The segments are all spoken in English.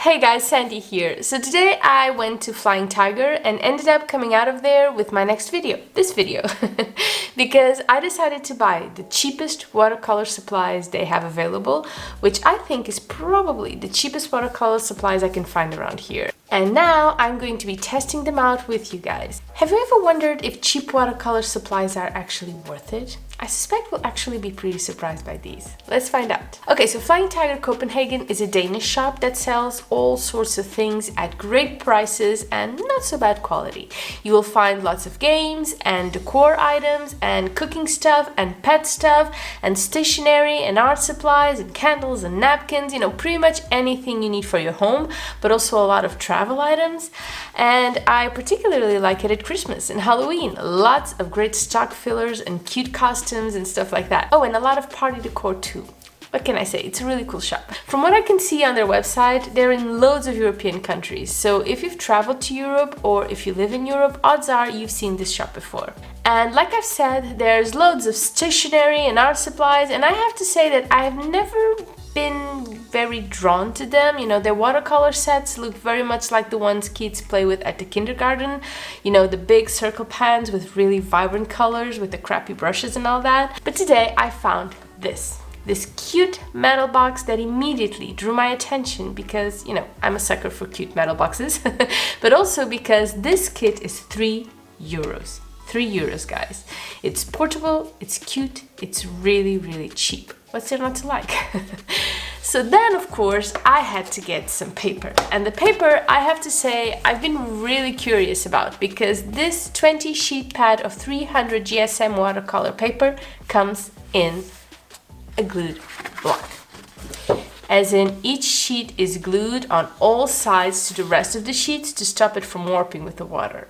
Hey guys, Sandy here. So today I went to Flying Tiger and ended up coming out of there with my next video, this video, because I decided to buy the cheapest watercolor supplies they have available, which I think is probably the cheapest watercolor supplies I can find around here. And now I'm going to be testing them out with you guys. Have you ever wondered if cheap watercolor supplies are actually worth it? I suspect we'll actually be pretty surprised by these. Let's find out. Okay, so Flying Tiger Copenhagen is a Danish shop that sells all sorts of things at great prices and not so bad quality. You will find lots of games and decor items and cooking stuff and pet stuff and stationery and art supplies and candles and napkins, pretty much anything you need for your home, but also a lot of travel items. And I particularly like it at Christmas and Halloween. Lots of great stock fillers and cute costumes and stuff like that. Oh, and a lot of party decor too. What can I say? It's a really cool shop. From what I can see on their website, they're in loads of European countries. So if you've traveled to Europe or if you live in Europe, odds are you've seen this shop before. And like I've said, there's loads of stationery and art supplies, and I have to say that I've never been very drawn to them. Their watercolor sets look very much like the ones kids play with at the kindergarten. The big circle pans with really vibrant colors with the crappy brushes and all that. But today I found this cute metal box that immediately drew my attention because, I'm a sucker for cute metal boxes, but also because this kit is €3. €3, guys. It's portable, it's cute, it's really, really cheap. What's there not to like? So then, of course, I had to get some paper. And the paper, I have to say, I've been really curious about because this 20 sheet pad of 300 GSM watercolor paper comes in a glued block. As in, each sheet is glued on all sides to the rest of the sheets to stop it from warping with the water.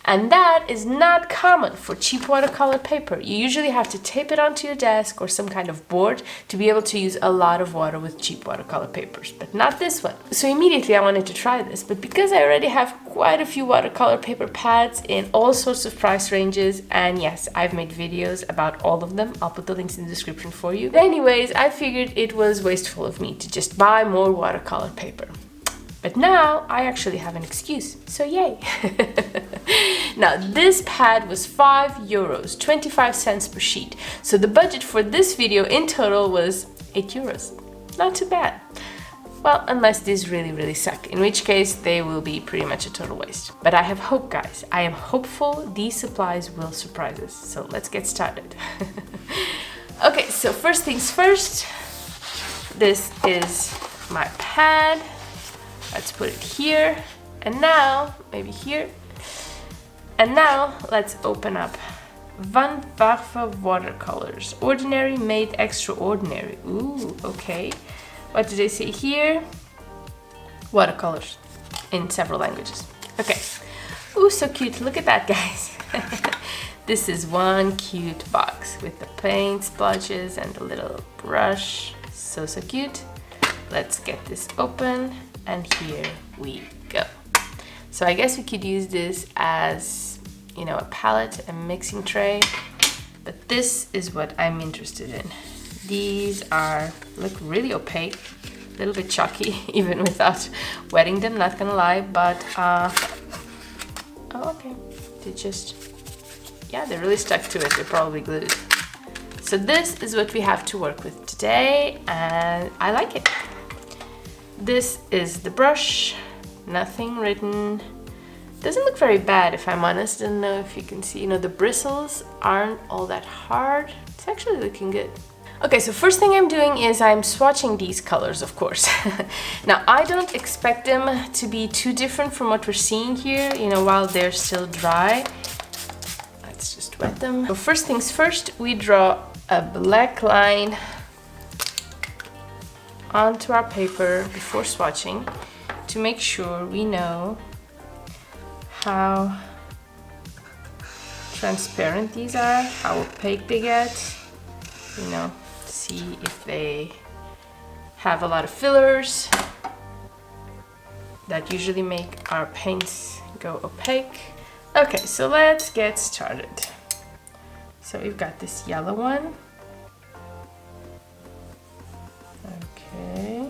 And that is not common for cheap watercolor paper. You usually have to tape it onto your desk or some kind of board to be able to use a lot of water with cheap watercolor papers, but not this one. So immediately I wanted to try this, but because I already have quite a few watercolor paper pads in all sorts of price ranges, and yes, I've made videos about all of them. I'll put the links in the description for you. But anyways, I figured it was wasteful of me to just buy more watercolor paper. But now I actually have an excuse, so yay! Now this pad was €5, 25 cents per sheet. So the budget for this video in total was €8. Not too bad. Well, unless these really suck, in which case they will be pretty much a total waste. But I have hope, guys. I am hopeful these supplies will surprise us. So let's get started. Okay, so first things first. This is my pad. Let's put it here, and now, maybe here. And now, let's open up Van Warfe Watercolors. Ordinary made extraordinary. Ooh, okay. What do they say here? Watercolors in several languages. Okay. Ooh, so cute. Look at that, guys. This is one cute box with the paint splotches and the little brush. So cute. Let's get this open. And here we go. So I guess we could use this as, a palette, a mixing tray, but this is what I'm interested in. These look really opaque, a little bit chalky, even without wetting them, not gonna lie, but, oh, okay. They're really stuck to it. They're probably glued. So this is what we have to work with today, and I like it. This is the brush, nothing written. Doesn't look very bad, if I'm honest. I don't know if you can see, the bristles aren't all that hard. It's actually looking good. Okay, so first thing I'm doing is I'm swatching these colors, of course. Now, I don't expect them to be too different from what we're seeing here, while they're still dry. Let's just wet them. So first things first, we draw a black line onto our paper before swatching to make sure we know how transparent these are, how opaque they get, see if they have a lot of fillers that usually make our paints go opaque. Okay, so let's get started. So we've got this yellow one. Okay.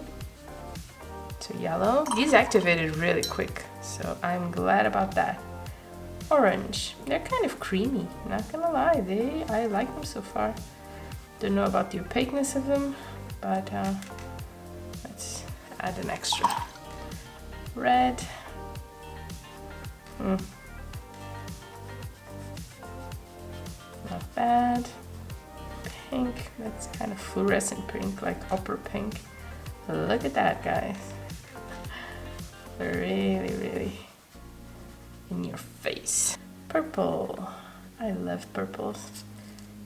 to yellow. These activated really quick, so I'm glad about that. Orange. They're kind of creamy, not gonna lie. I like them so far. Don't know about the opaqueness of them, but let's add an extra. Red. Not bad. Pink. That's kind of fluorescent pink, like opera pink. Look at that, guys. Really, really in your face. Purple. I love purples.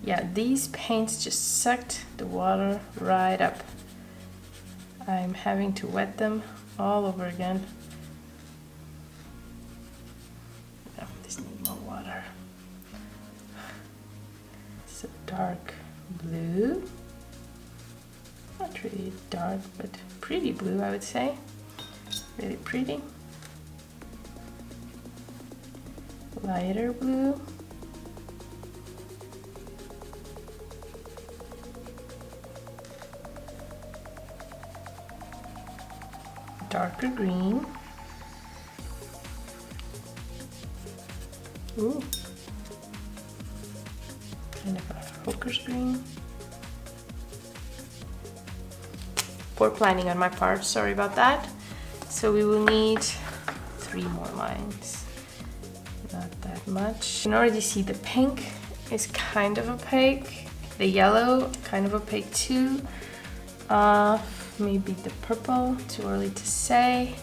Yeah, these paints just sucked the water right up. I'm having to wet them all over again. Oh, these need more water. It's a dark blue. Not really dark, but pretty blue, I would say. Really pretty. Lighter blue. Darker green. Ooh. Kind of a hooker's green. Poor planning on my part, sorry about that. So we will need 3 more lines. Not that much. You can already see the pink is kind of opaque. The yellow, kind of opaque too. Maybe the purple, too early to say.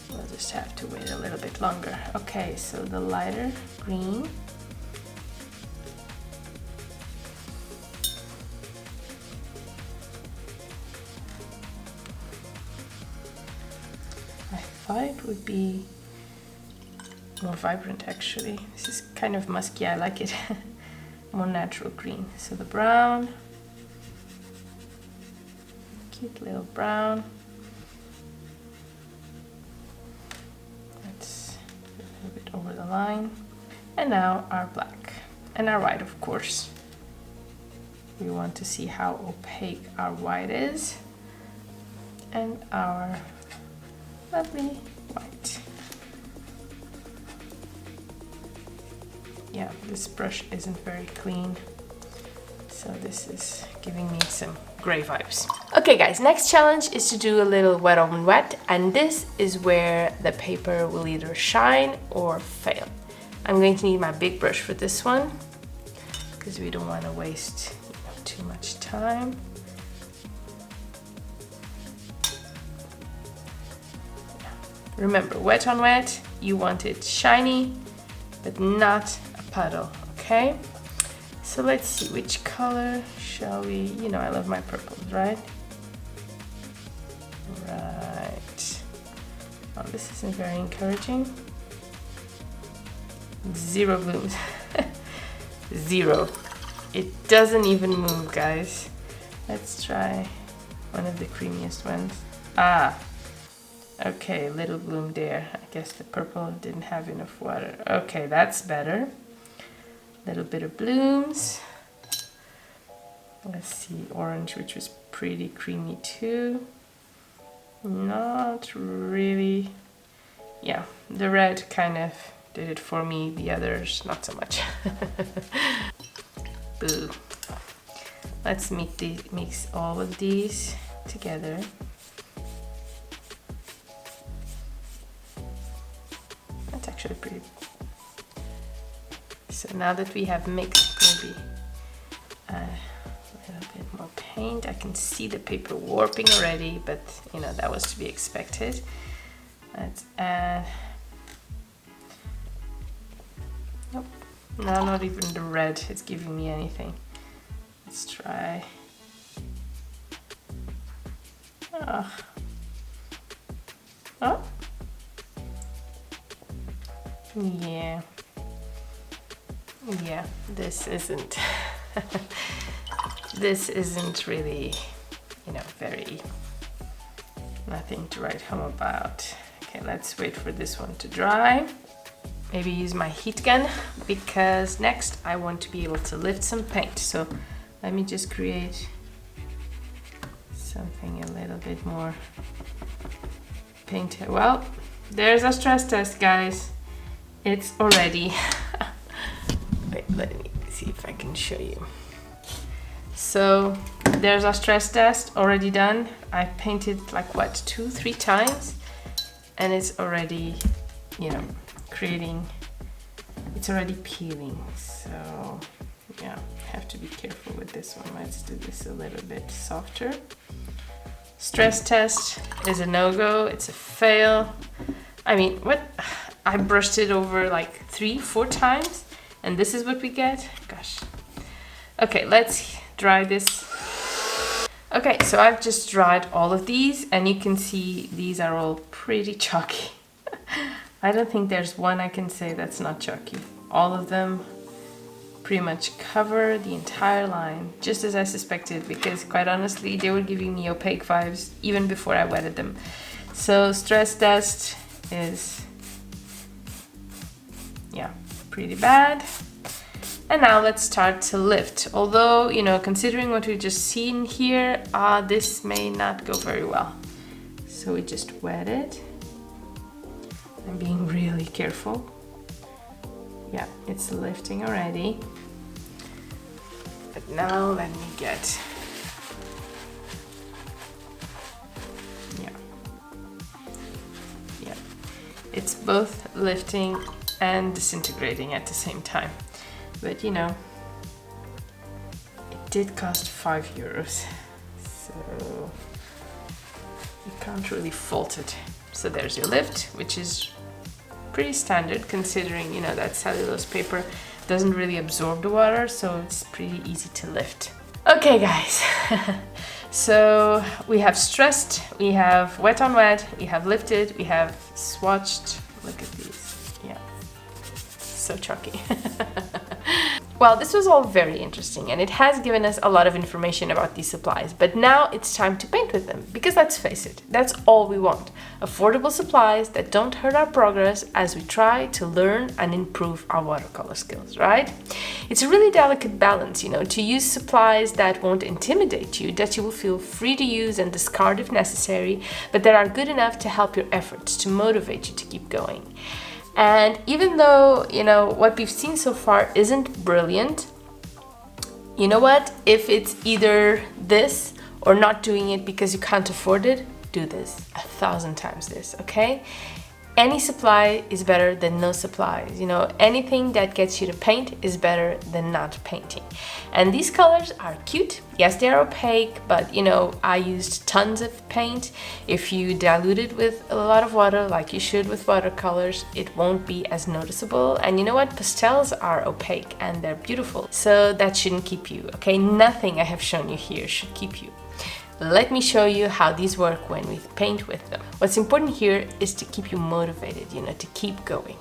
We'll just have to wait a little bit longer. Okay, so the lighter green. I thought it would be more vibrant actually. This is kind of musky, I like it. More natural green. So the brown. Cute little brown. That's a little bit over the line. And now our black. And our white, of course. We want to see how opaque our white is. And our lovely white. Yeah, this brush isn't very clean. So this is giving me some gray vibes. Okay guys, next challenge is to do a little wet on wet, and this is where the paper will either shine or fail. I'm going to need my big brush for this one because we don't want to waste too much time. Remember, wet on wet, you want it shiny but not a puddle, okay? So let's see, which color shall we, I love my purples, right? Right. Oh, this isn't very encouraging. 0 blooms. 0. It doesn't even move, guys. Let's try one of the creamiest ones. Ah, okay, little bloom there. I guess the purple didn't have enough water. Okay, that's better. Little bit of blooms. Let's see, orange, which was pretty creamy too. Not really. Yeah, the red kind of did it for me, the others not so much. Boo. Let's mix all of these together. That's actually pretty. So now that we have mixed maybe a little bit more paint, I can see the paper warping already, but that was to be expected. Let's add. Nope. Now not even the red is giving me anything. Let's try. Oh. Oh. Yeah. Yeah, this isn't this isn't really, very nothing to write home about. Okay, let's wait for this one to dry. Maybe use my heat gun, because next I want to be able to lift some paint. So let me just create something a little bit more paint it. Well, there's our stress test, guys. It's already. Wait, let me see if I can show you. So there's our stress test already done. I painted like what, 2-3 times, and it's already, you know, creating, it's already peeling. So yeah, have to be careful with this one. Let's do this a little bit softer. Stress test is a no-go. It's a fail. I mean, what? I brushed it over like 3-4 times, and this is what we get. Gosh. Okay, let's dry this. Okay, so I've just dried all of these, and you can see these are all pretty chalky. I don't think there's one I can say that's not chalky. All of them pretty much cover the entire line, just as I suspected, because quite honestly, they were giving me opaque vibes even before I wetted them. So stress test is, yeah, pretty bad. And now let's start to lift. Although, you know, considering what we've just seen here, this may not go very well. So we just wet it. I'm being really careful. Yeah, it's lifting already. But now let me get, yeah, it's both lifting and disintegrating at the same time. But you know, it did cost €5, so you can't really fault it. So there's your lift, which is pretty standard considering, you know, that cellulose paper doesn't really absorb the water, so it's pretty easy to lift. Okay guys, so we have stressed, we have wet on wet, we have lifted, we have swatched. Look at these, yeah, so chalky. Well, this was all very interesting, and it has given us a lot of information about these supplies, but now it's time to paint with them, because let's face it, that's all we want. Affordable supplies that don't hurt our progress as we try to learn and improve our watercolor skills, right? It's a really delicate balance, you know, to use supplies that won't intimidate you, that you will feel free to use and discard if necessary, but that are good enough to help your efforts, to motivate you to keep going. And even though, you know, what we've seen so far isn't brilliant, you know what? If it's either this or not doing it because you can't afford it, do this 1,000 times this, okay? Any supply is better than no supplies. You know, anything that gets you to paint is better than not painting. And these colors are cute. Yes, they're opaque, but you know, I used tons of paint. If you dilute it with a lot of water, like you should with watercolors, it won't be as noticeable. And you know what? Pastels are opaque and they're beautiful. So that shouldn't keep you, okay? Nothing I have shown you here should keep you. Let me show you how these work when we paint with them. What's important here is to keep you motivated, you know, to keep going.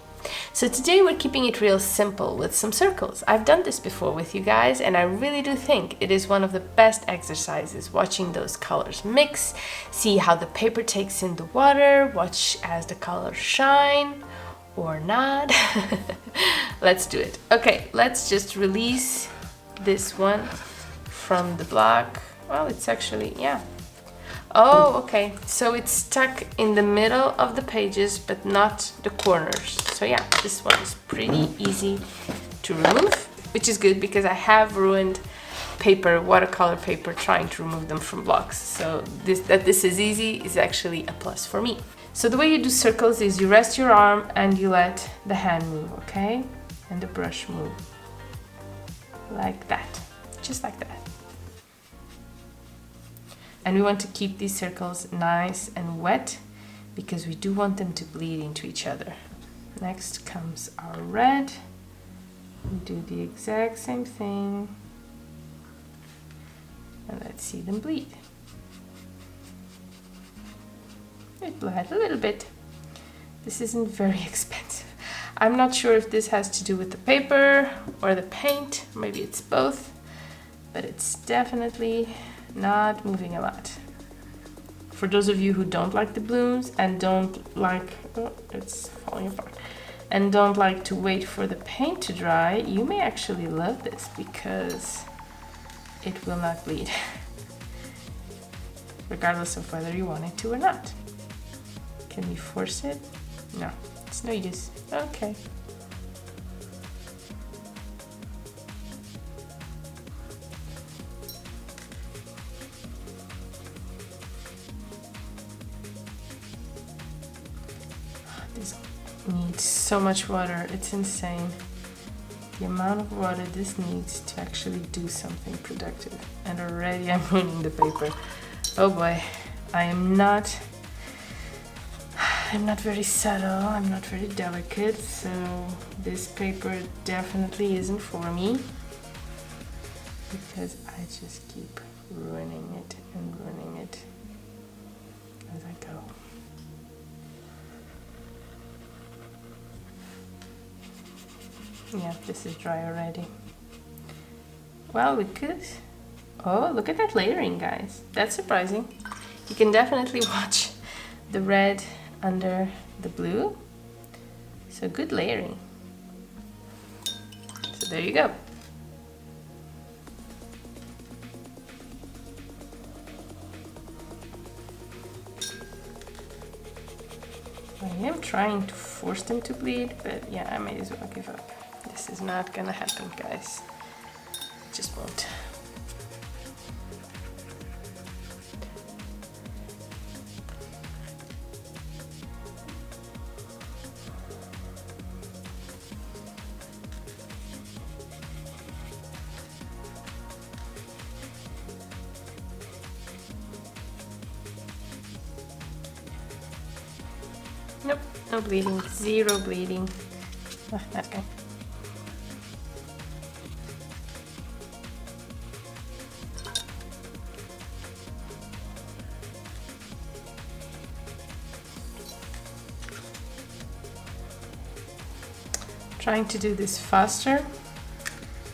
So today we're keeping it real simple with some circles. I've done this before with you guys, and I really do think it is one of the best exercises, watching those colors mix, see how the paper takes in the water, watch as the colors shine or not. Let's do it. Okay, let's just release this one from the block. Well, it's actually, yeah. Oh, okay. So it's stuck in the middle of the pages, but not the corners. So yeah, this one is pretty easy to remove, which is good because I have ruined paper, watercolor paper, trying to remove them from blocks. So that this is easy is actually a plus for me. So the way you do circles is you rest your arm and you let the hand move, okay? And the brush move. Like that. Just like that. And we want to keep these circles nice and wet because we do want them to bleed into each other. Next comes our red. We do the exact same thing. And let's see them bleed. It bled a little bit. This isn't very expensive. I'm not sure if this has to do with the paper or the paint. Maybe it's both, but it's definitely not moving a lot. For those of you who don't like the blooms and don't like, oh, it's falling apart, and don't like to wait for the paint to dry, you may actually love this because it will not bleed, regardless of whether you want it to or not. Can we force it? No, it's no use. Okay. This needs so much water, it's insane. The amount of water this needs to actually do something productive. And already I'm ruining the paper. Oh boy, I'm not very subtle, I'm not very delicate, so this paper definitely isn't for me. Because I just keep ruining it and ruining it as I go. Yeah, this is dry already. Well, we could... Oh, look at that layering, guys. That's surprising. You can definitely watch the red under the blue. So good layering. So there you go. I am trying to force them to bleed, but yeah, I might as well give up. This is not gonna happen, guys. It just won't. Nope, no bleeding, zero bleeding. Okay. Trying to do this faster,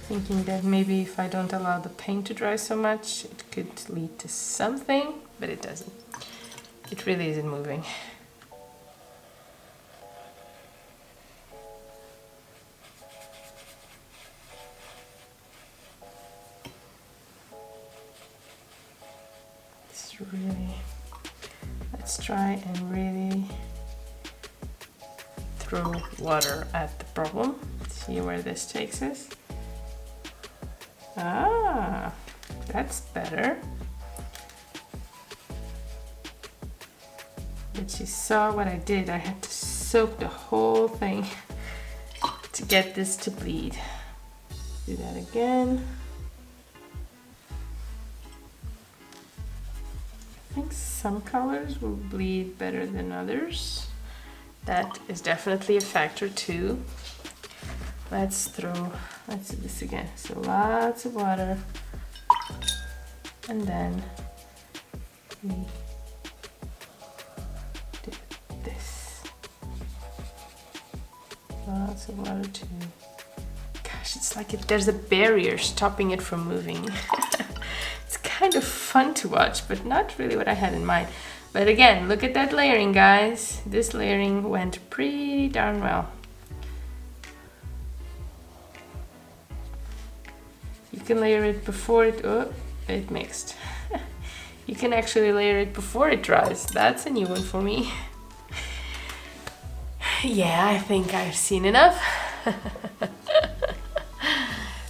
thinking that maybe if I don't allow the paint to dry so much, it could lead to something, but it doesn't. It really isn't moving. Let's try and really throw water at the problem. See where this takes us. Ah, that's better. But you saw what I did. I had to soak the whole thing to get this to bleed. Do that again. I think some colors will bleed better than others. That is definitely a factor too. Let's do this again. So lots of water. And then we do this. Lots of water too. Gosh, it's like there's a barrier stopping it from moving. It's kind of fun to watch, but not really what I had in mind. But again, look at that layering, guys. This layering went pretty darn well. You can layer it before it mixed. You can actually layer it before it dries. That's a new one for me. Yeah, I think I've seen enough.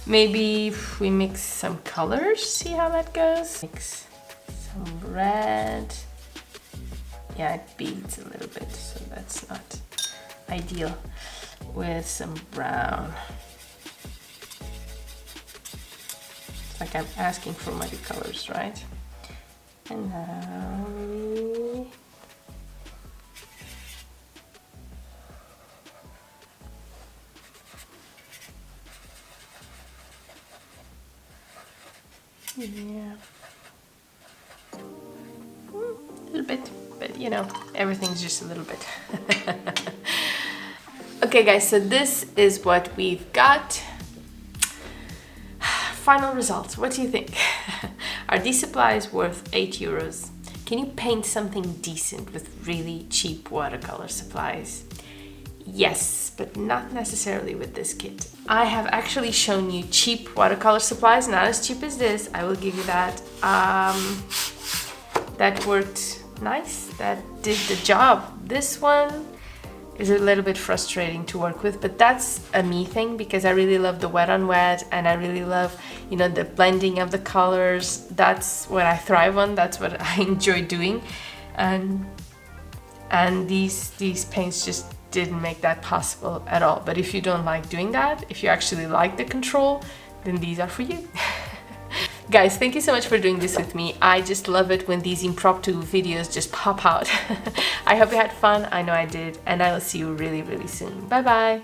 Maybe if we mix some colors, see how that goes. Mix some red. Yeah, it beads a little bit, so that's not ideal. With some brown. It's like I'm asking for muddy colors, right? And now yeah, a little bit, but you know, everything's just a little bit. Okay guys, so this is what we've got. Final results, what do you think? Are these supplies worth €8? Can you paint something decent with really cheap watercolor supplies? Yes, but not necessarily with this kit. I have actually shown you cheap watercolor supplies, not as cheap as this, I will give you that. That worked nice, that did the job. This one is a little bit frustrating to work with, but that's a me thing because I really love the wet on wet, and I really love, you know, the blending of the colors. That's what I thrive on, that's what I enjoy doing, and these paints just didn't make that possible at all. But if you don't like doing that, if you actually like the control, then these are for you. Guys, thank you so much for doing this with me. I just love it when these impromptu videos just pop out. I hope you had fun. I know I did, and I will see you really, really soon. Bye bye.